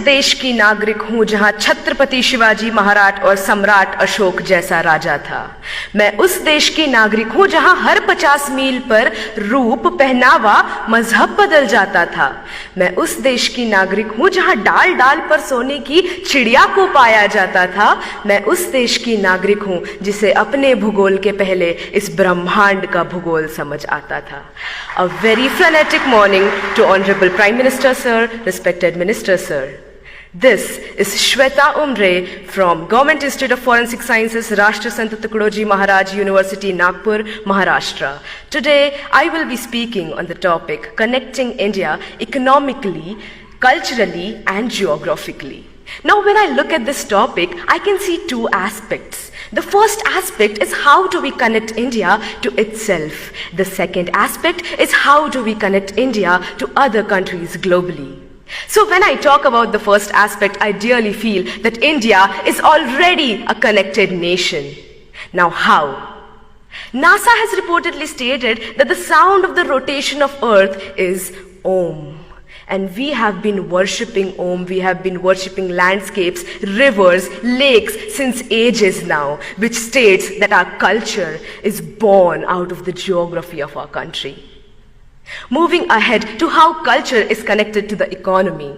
देश की नागरिक हूं जहां छत्रपति शिवाजी महाराज और सम्राट अशोक जैसा राजा था। मैं उस देश की नागरिक हूं जहां हर 50 मील पर रूप, पहनावा, मजहब बदल जाता था। मैं उस देश की नागरिक हूं जहां डाल डाल पर सोने की चिड़िया को पाया जाता था। मैं उस देश की नागरिक हूं जिसे अपने भूगोल के पहले इस ब्रह्मांड का भूगोल समझ आता था। A very frenetic morning to Honorable Prime Minister Sir, respected Minister Sir. This is Shweta Umre from Government Institute of Forensic Sciences, Rashtra Sant Tukadoji Maharaj University, Nagpur, Maharashtra. Today, I will be speaking on the topic connecting India economically, culturally, and geographically. Now, when I look at this topic, I can see two aspects. The first aspect is how do we connect India to itself. The second aspect is how do we connect India to other countries globally. So when I talk about the first aspect, I dearly feel that India is already a connected nation. Now how? NASA has reportedly stated that the sound of the rotation of Earth is Om. And we have been worshipping Om, we have been worshipping landscapes, rivers, lakes since ages now, which states that our culture is born out of the geography of our country. Moving ahead to how culture is connected to the economy.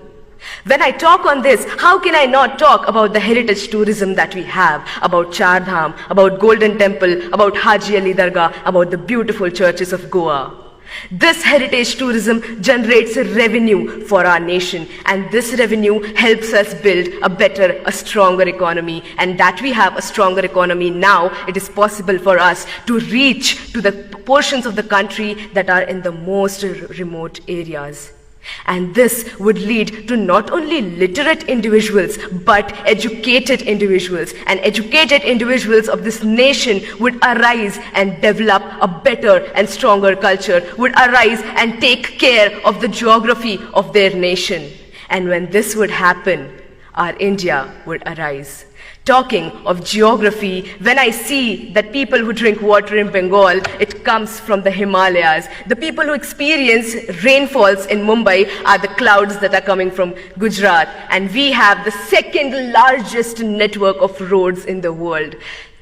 When I talk on this, how can I not talk about the heritage tourism that we have, about Char Dham, about Golden Temple, about Haji Ali Dargah, about the beautiful churches of Goa. This heritage tourism generates revenue for our nation, and this revenue helps us build a better, a stronger economy. And that we have a stronger economy now, it is possible for us to reach to the portions of the country that are in the most remote areas. And this would lead to not only literate individuals, but educated individuals. And educated individuals of this nation would arise and develop a better and stronger culture, would arise and take care of the geography of their nation. And when this would happen, our India would arise. Talking of geography, when I see that people who drink water in Bengal, it comes from the Himalayas. The people who experience rainfalls in Mumbai are the clouds that are coming from Gujarat. And we have the second largest network of roads in the world,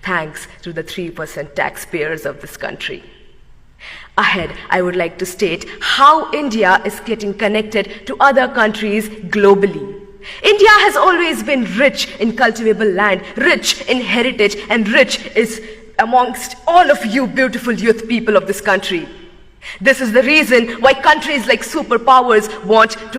thanks to the 3% taxpayers of this country. Ahead, I would like to state how India is getting connected to other countries globally. India has always been rich in cultivable land, rich in heritage, and rich is amongst all of you beautiful youth people of this country. This is the reason why countries like superpowers want to